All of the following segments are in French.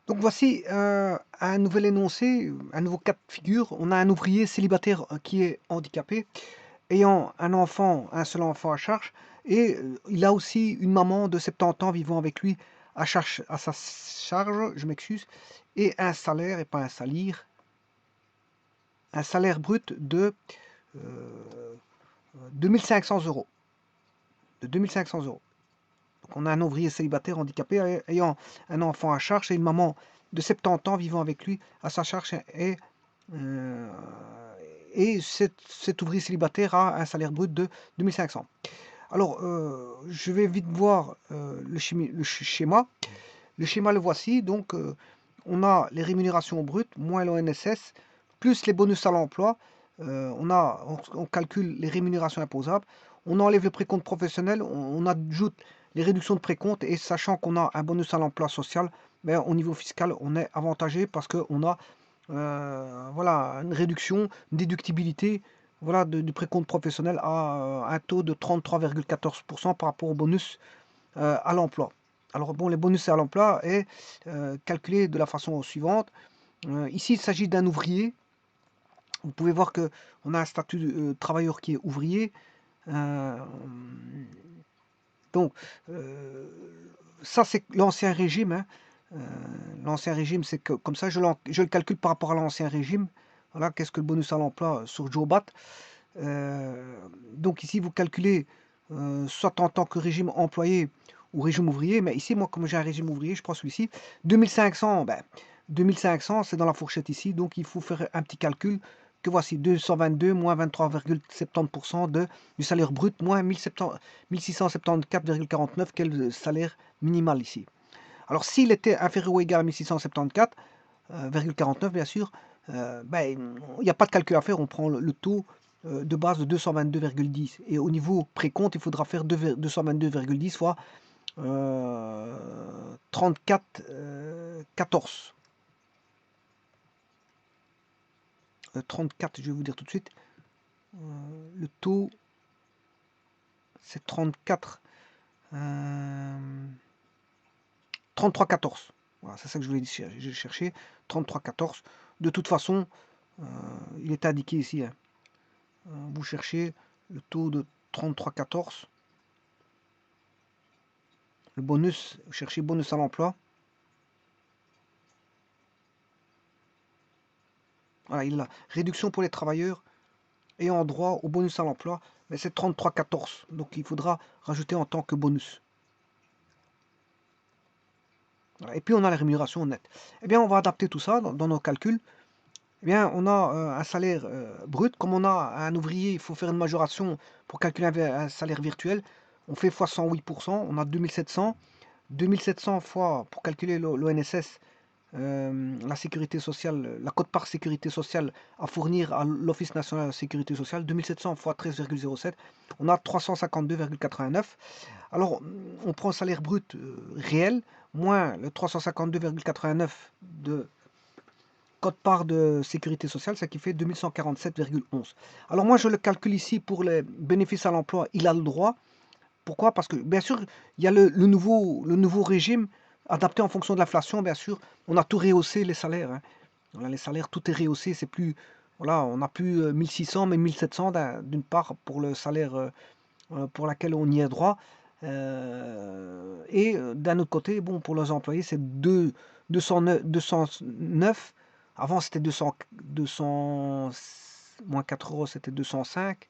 Donc voici un nouvel énoncé, un nouveau cas de figure. On a un ouvrier célibataire qui est handicapé, ayant un seul enfant à charge, et il a aussi une maman de 70 ans vivant avec lui à sa charge, je m'excuse, et un salaire, et pas un salir, un salaire brut de euh, 2500 euros. De 2500 euros. Donc on a un ouvrier célibataire handicapé ayant un enfant à charge et une maman de 70 ans vivant avec lui à sa charge, euh, et cet ouvrier célibataire a un salaire brut de 2500. Alors, je vais vite voir le schéma. Le schéma, le voici. Donc, on a les rémunérations brutes moins l'ONSS, plus les bonus à l'emploi. On calcule les rémunérations imposables. On enlève le précompte professionnel. On ajoute les réductions de précompte. Et sachant qu'on a un bonus à l'emploi social, mais au niveau fiscal, on est avantagé parce qu'on a voilà, une réduction, une déductibilité, voilà, du précompte professionnel à un taux de 33,14% par rapport au bonus à l'emploi. Alors bon, les bonus à l'emploi est calculé de la façon suivante. Ici, il s'agit d'un ouvrier. Vous pouvez voir que on a un statut de travailleur qui est ouvrier. Euh, donc, euh, ça, c'est l'ancien régime, hein. Euh, L'ancien régime, c'est que comme ça, je le calcule par rapport à l'ancien régime. Voilà, qu'est-ce que le bonus à l'emploi sur Jobat. Euh, donc ici, vous calculez soit en tant que régime employé ou régime ouvrier, mais ici, moi, comme j'ai un régime ouvrier, je prends celui-ci. 2500, ben, 2500, c'est dans la fourchette ici, donc il faut faire un petit calcul que voici, 222 moins 23,70% du salaire brut moins 1674,49, quel est le salaire minimal ici. Alors s'il était inférieur ou égal à 1674,49, bien sûr, ben, il n'y a pas de calcul à faire, on prend le taux de base de 222,10. Et au niveau précompte, il faudra faire 222,10 fois 34, 14. 34, je vais vous dire tout de suite. Le taux, c'est 34. 33,14. Voilà, c'est ça que je voulais dire. J'ai cherché 33,14. De toute façon, il est indiqué ici, hein. Vous cherchez le taux de 33,14. Le bonus, vous cherchez bonus à l'emploi. Voilà, il a réduction pour les travailleurs ayant droit au bonus à l'emploi, mais c'est 33,14. Donc il faudra rajouter en tant que bonus. Voilà. Et puis on a la rémunération nette. Eh bien, on va adapter tout ça dans nos calculs. Eh bien, on a un salaire brut. Comme on a un ouvrier, il faut faire une majoration pour calculer un salaire virtuel. On fait fois 108%, on a 2700. 2700 fois, pour calculer l'ONSS, la sécurité sociale, la quote-part sécurité sociale à fournir à l'Office national de la sécurité sociale, 2700 fois 13,07, on a 352,89. Alors, on prend le salaire brut réel, moins le 352,89 de quote-part de sécurité sociale, ce qui fait 2147,11. Alors moi, je le calcule ici pour les bénéfices à l'emploi, il a le droit. Pourquoi? Parce que, bien sûr, il y a le nouveau régime adapté en fonction de l'inflation, bien sûr. On a tout rehaussé, les salaires, hein. Voilà, les salaires, tout est rehaussé. C'est plus, voilà, on n'a plus 1600, mais 1700 d'une part pour le salaire pour laquelle on y a droit. Et d'un autre côté, bon, pour les employés, c'est 209. Avant, c'était 200 moins 4 euros, c'était 205.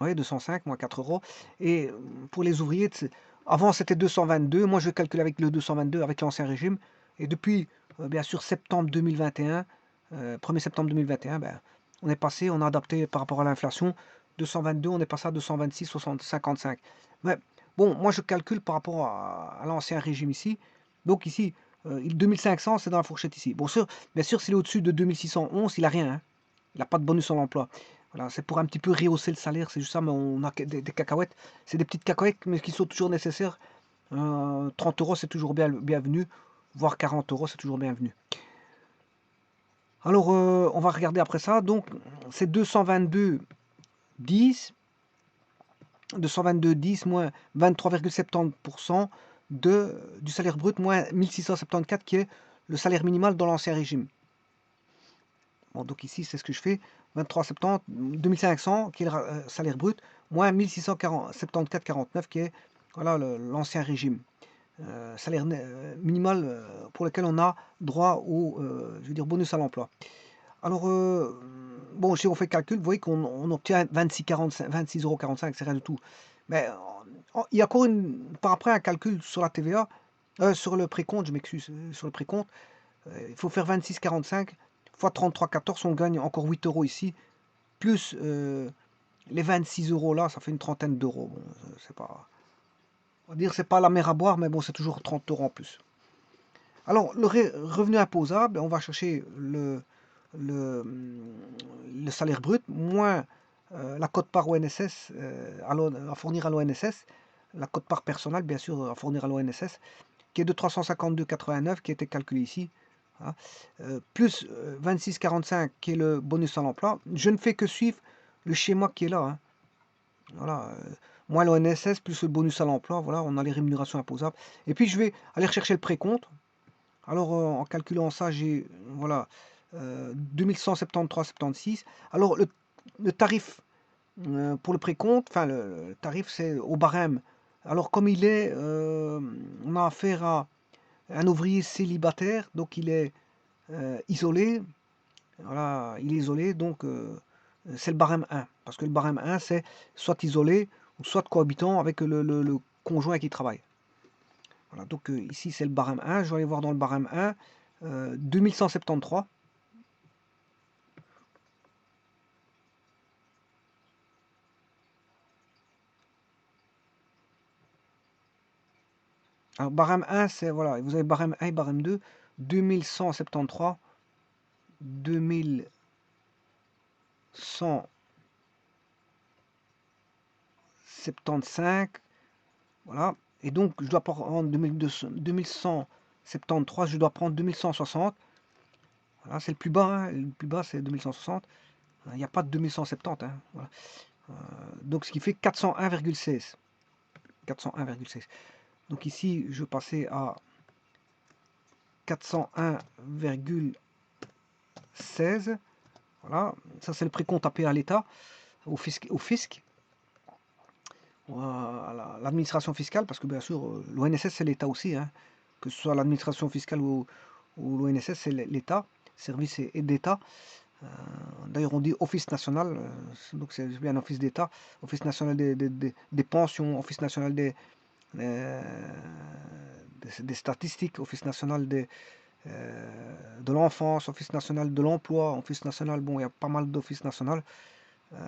Oui, 205 moins 4 euros. Et pour les ouvriers, avant c'était 222. Moi, je calcule avec le 222, avec l'ancien régime. Et depuis, bien sûr, septembre 2021, 1er septembre 2021, ben, on a adapté par rapport à l'inflation. 222, on est passé à 226, 60, 55. Mais bon, moi, je calcule par rapport à l'ancien régime ici. Donc ici, 2500, c'est dans la fourchette ici. Bon, bien sûr, s'il est au-dessus de 2611, il n'a rien, hein. Il n'a pas de bonus en l'emploi. Voilà, c'est pour un petit peu rehausser le salaire, c'est juste ça, mais on a des cacahuètes. C'est des petites cacahuètes, mais qui sont toujours nécessaires. 30 euros, c'est toujours bienvenu, voire 40 euros, c'est toujours bienvenu. Alors, on va regarder après ça. Donc, c'est 222,10 de 122,10 moins 23,70% du salaire brut moins 1674 qui est le salaire minimal dans l'ancien régime. Bon, donc ici, c'est ce que je fais. 23,70, 2500 qui est le salaire brut, moins 1674,49 qui est voilà, l'ancien régime. Salaire minimal pour lequel on a droit au je veux dire, bonus à l'emploi. Alors, bon, si on fait le calcul, vous voyez qu'on obtient 26,45 €, c'est rien du tout. Mais il y a encore par après un calcul sur la TVA, sur le précompte, je m'excuse, sur le précompte. Il faut faire 26,45 fois 33,14, on gagne encore 8 € ici, plus les 26 € là, ça fait une trentaine d'euros. Bon, c'est pas, on va dire c'est pas la mer à boire, mais bon, c'est toujours 30 € en plus. Alors, le revenu imposable, on va chercher le, salaire brut moins la quote-part ONSS à fournir à l'ONSS, la quote-part personnelle, bien sûr, à fournir à l'ONSS, qui est de 352,89, qui a été calculé ici, hein, plus 26,45, qui est le bonus à l'emploi. Je ne fais que suivre le schéma qui est là. Hein. Voilà, moins l'ONSS, plus le bonus à l'emploi, voilà, on a les rémunérations imposables. Et puis, je vais aller rechercher le précompte. Alors, en calculant ça, j'ai voilà, 2173,76. Alors, le tarif pour le précompte, enfin, le tarif, c'est au barème. Alors, comme il est, on a affaire à un ouvrier célibataire, donc il est isolé. Voilà, il est isolé, donc c'est le barème 1. Parce que le barème 1, c'est soit isolé ou soit cohabitant avec le conjoint qui travaille. Voilà, donc ici c'est le barème 1, je vais aller voir dans le barème 1, 2173. Alors barème 1, c'est voilà, vous avez barème 1 et barème 2, 2173, 2175, voilà, et donc je dois prendre 2173, je dois prendre 2160, voilà, c'est le plus bas, hein, le plus bas c'est 2160, il n'y a pas de 2170, hein, voilà. Donc ce qui fait 401,16. 401,16. Donc ici, je passais à 401,16. Voilà, ça c'est le précompte à payer à l'État, au fisc, à l'administration fiscale, parce que bien sûr, l'ONSS c'est l'État aussi, hein, que ce soit l'administration fiscale ou l'ONSS, c'est l'État, service et d'État. D'ailleurs, on dit Office national, donc c'est bien Office d'État, Office national des pensions, Office national des statistiques, Office national de l'enfance, Office national de l'emploi, Office national, bon, il y a pas mal d'offices nationaux.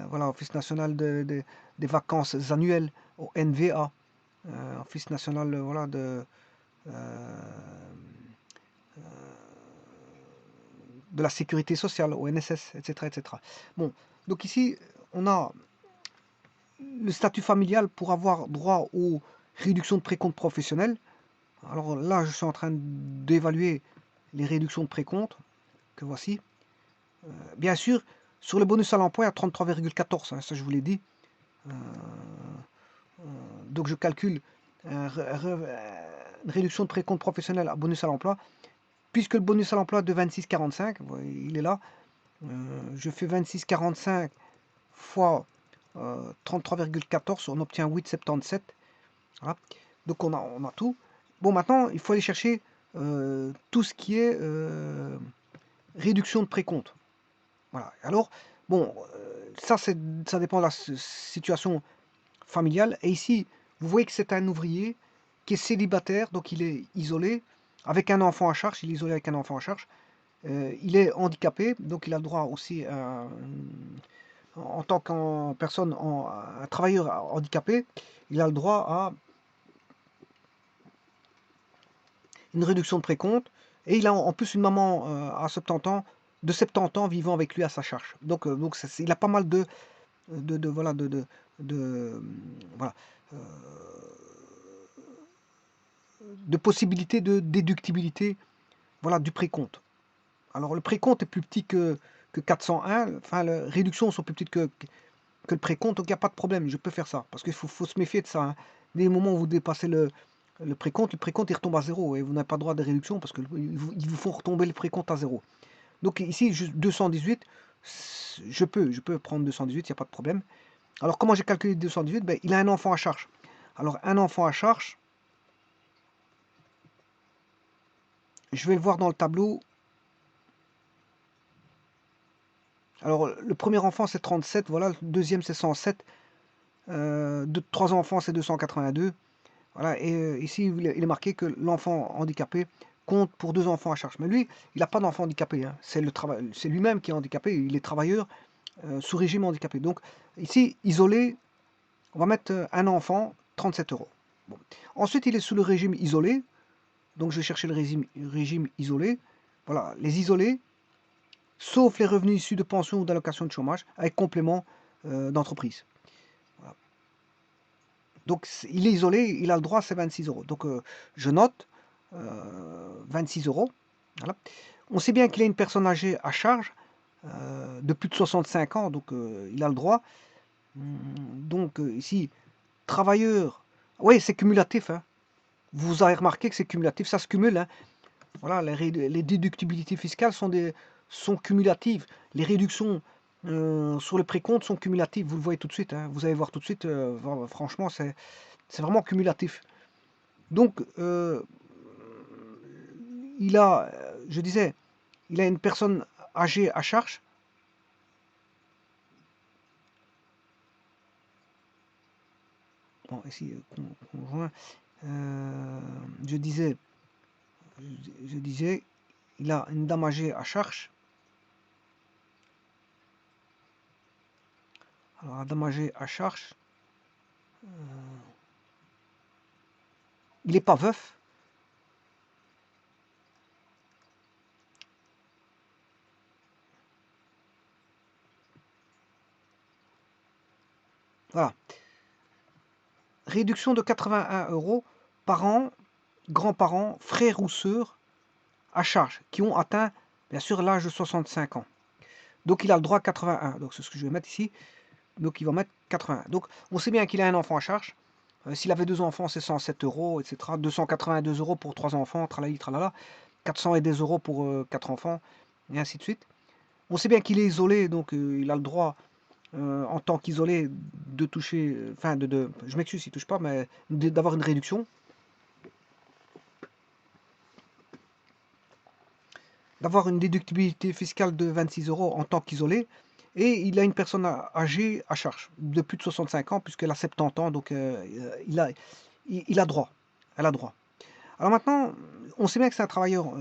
Voilà, Office national des vacances annuelles, au NVA, Office national voilà, de la sécurité sociale, au NSS, etc., etc. Bon, donc ici, on a le statut familial pour avoir droit aux réductions de précompte professionnel. Alors là, je suis en train d'évaluer les réductions de précompte que voici. Bien sûr, sur le bonus à l'emploi, il y a 33,14, hein, ça je vous l'ai dit. Donc je calcule une réduction de précompte professionnel à bonus à l'emploi. Puisque le bonus à l'emploi de 26,45, il est là, je fais 26,45 fois 33,14, on obtient 8,77. Voilà. Donc on a tout. Bon, maintenant, il faut aller chercher tout ce qui est réduction de précompte. Voilà. Alors, bon, ça dépend de la situation familiale. Et ici, vous voyez que c'est un ouvrier qui est célibataire, donc il est isolé, avec un enfant à charge, il est isolé avec un enfant à charge. Il est handicapé, donc il a le droit aussi, en tant que personne, un travailleur handicapé, il a le droit à une réduction de précompte, et il a en plus une maman à 70 ans, de 70 ans vivant avec lui à sa charge. Donc il a pas mal voilà, voilà, euh, de possibilités de déductibilité, voilà, du précompte. Alors le précompte est plus petit que 401, enfin les réductions sont plus petites que le précompte, donc il n'y a pas de problème, je peux faire ça. Parce qu'il faut se méfier de ça, hein. Dès le moment où vous dépassez le précompte il retombe à zéro et vous n'avez pas droit de réduction parce qu'ils vous font retomber le précompte à zéro. Donc ici, juste 218, je peux prendre 218, il n'y a pas de problème. Alors comment j'ai calculé 218? Ben, il a un enfant à charge. Alors un enfant à charge, je vais le voir dans le tableau. Alors le premier enfant c'est 37, voilà, le deuxième c'est 107, trois enfants c'est 282. Voilà, et ici il est marqué que l'enfant handicapé compte pour 2 enfants à charge. Mais lui, il n'a pas d'enfant handicapé, hein. C'est lui-même qui est handicapé, il est travailleur sous régime handicapé. Donc ici, isolé, on va mettre un enfant, 37 euros. Bon. Ensuite, il est sous le régime isolé, donc je vais chercher le régime isolé. Voilà, les isolés, sauf les revenus issus de pension ou d'allocation de chômage, avec complément d'entreprise. Voilà. Donc il est isolé, il a le droit, c'est 26 euros. Donc je note 26 euros. Voilà. On sait bien qu'il a une personne âgée à charge de plus de 65 ans, donc il a le droit. Donc ici, travailleur, oui, c'est cumulatif, hein. Vous avez remarqué que c'est cumulatif, ça se cumule, hein. Voilà, les déductibilités fiscales sont cumulatives. Les réductions sur le précompte sont cumulatives. Vous le voyez tout de suite, hein. Vous allez voir tout de suite, franchement, c'est vraiment cumulatif. Donc, je disais, il a une personne âgée à charge. Bon, ici, conjoint. Je disais, il a une dame âgée à charge. Alors, la dame âgée à charge, il n'est pas veuf. Voilà. Réduction de 81 euros par an, grands-parents, frères ou sœurs à charge, qui ont atteint, bien sûr, l'âge de 65 ans. Donc, il a le droit à 81. Donc, c'est ce que je vais mettre ici. Donc, il va mettre 81. Donc, on sait bien qu'il a un enfant à charge. S'il avait 2 enfants, c'est 107 euros, etc. 282 euros pour 3 enfants, tralali, tralala. 410 euros pour 4 enfants, et ainsi de suite. On sait bien qu'il est isolé, donc il a le droit, en tant qu'isolé, de toucher, enfin, je m'excuse s'il ne touche pas, mais d'avoir une réduction. D'avoir une déductibilité fiscale de 26 euros en tant qu'isolé. Et il a une personne âgée à charge, de plus de 65 ans, puisqu'elle a 70 ans, donc il a droit. Elle a droit. Alors maintenant, on sait bien que c'est un travailleur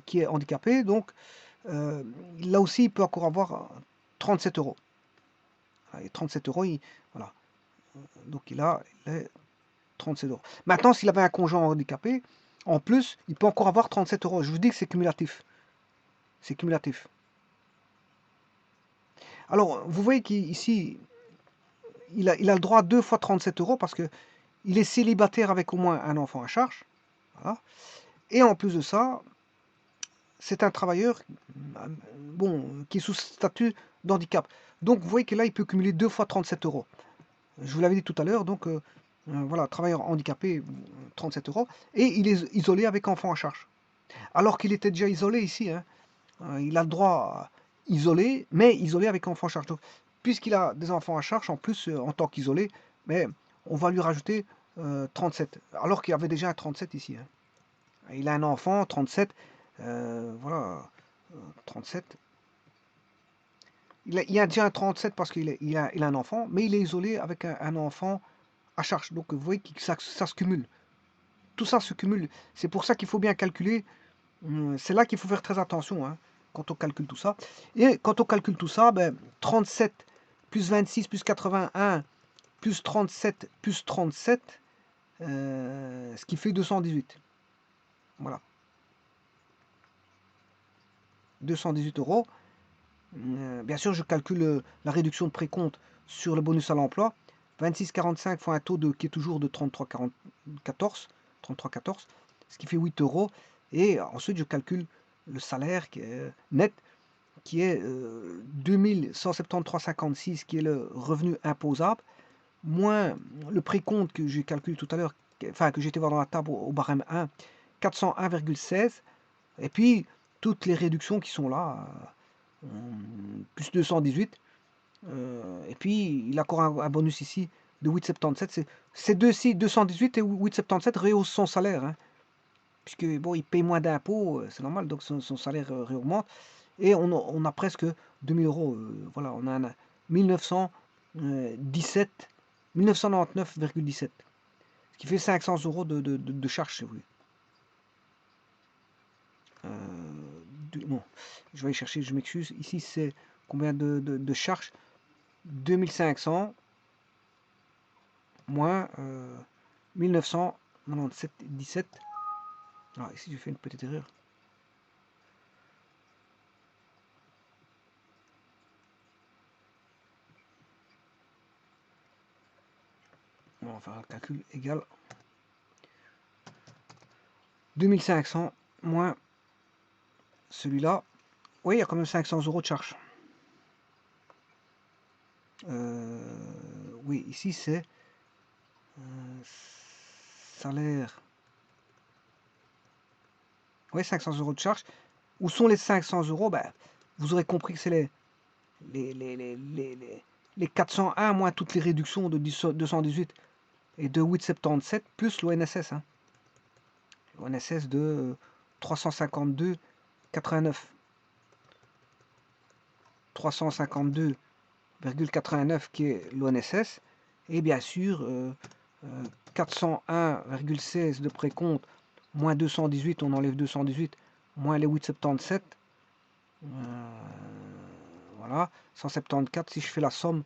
qui est handicapé, donc là aussi, il peut encore avoir 37 euros. Et 37 euros, voilà. Donc il a les 37 euros. Maintenant, s'il avait un conjoint handicapé, en plus, il peut encore avoir 37 euros. Je vous dis que c'est cumulatif. C'est cumulatif. Alors, vous voyez qu'ici, il a le droit à 2 fois 37 euros parce qu'il est célibataire avec au moins un enfant à charge. Voilà. Et en plus de ça, c'est un travailleur qui est sous statut d'handicap. Donc vous voyez que là, il peut cumuler 2 fois 37 euros. Je vous l'avais dit tout à l'heure, donc voilà, travailleur handicapé, 37 euros. Et il est isolé avec enfant à charge. Alors qu'il était déjà isolé ici, hein. Il a le droit isolé, mais isolé avec enfant à charge. Donc, puisqu'il a des enfants à charge, en plus, en tant qu'isolé, mais on va lui rajouter 37. Alors qu'il y avait déjà un 37 ici, hein. Il a un enfant, 37. Voilà, 37. Il a déjà un 37 parce qu'il a un enfant, mais il est isolé avec un enfant à charge. Donc vous voyez que ça se cumule. Tout ça se cumule. C'est pour ça qu'il faut bien calculer. C'est là qu'il faut faire très attention, hein, quand on calcule tout ça. Et quand on calcule tout ça, ben, 37 plus 26 plus 81 plus 37 plus 37, ce qui fait 218. Voilà. 218 euros. Bien sûr, je calcule la réduction de précompte sur le bonus à l'emploi. 26,45 fois un taux qui est toujours de 33,14, ce qui fait 8 euros. Et ensuite, je calcule le salaire qui est net, qui est 2173,56 qui est le revenu imposable, moins le précompte que j'ai calculé tout à l'heure, enfin que j'ai été voir dans la table au barème 1, 401,16, et puis toutes les réductions qui sont là, plus 218, et puis il a encore un bonus ici de 8,77. Ces deux-ci, 218 et 8,77, rehaussent son salaire, hein, puisque bon, il paye moins d'impôts, c'est normal, donc son salaire réaugmente. Et on a presque 2000 euros. Voilà, on a 1917, 1999,17. Ce qui fait 500 euros de charge chez vous. Bon, je vais aller chercher, je m'excuse. Ici, c'est combien de charges? 2500 moins 1997,17. Alors ici, je fais une petite erreur. On va faire un calcul égal 2500 moins celui-là. Oui, il y a quand même 500 euros de charge. Oui, ici c'est salaire. Oui, 500 euros de charge. Où sont les 500 euros? Ben, vous aurez compris que c'est les 401 moins toutes les réductions de 218 et de 8,77 plus l'ONSS. Hein. L'ONSS de 352,89. 352,89 qui est l'ONSS. Et bien sûr, 401,16 de précompte, moins 218, on enlève 218, moins les 8,77. Voilà, 174, si je fais la somme,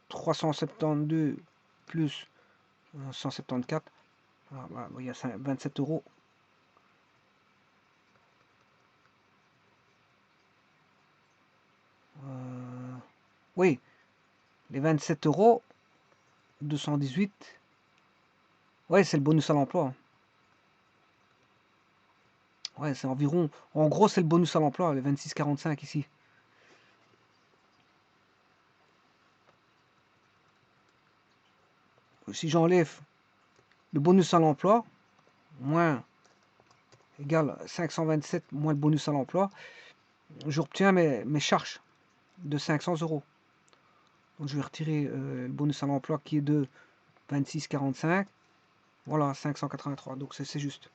372 plus 174, voilà, il y a 27 euros. Oui, les 27 euros, 218, ouais, c'est le bonus à l'emploi. Ouais, c'est environ, en gros, c'est le bonus à l'emploi, les 26,45 ici. Si j'enlève le bonus à l'emploi, moins égale 527 moins le bonus à l'emploi, j'obtiens mes charges de 500 euros. Donc je vais retirer le bonus à l'emploi qui est de 26,45. Voilà, 583. Donc c'est juste.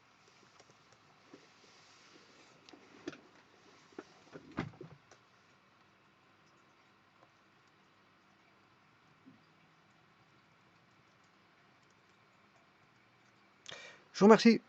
Je vous remercie.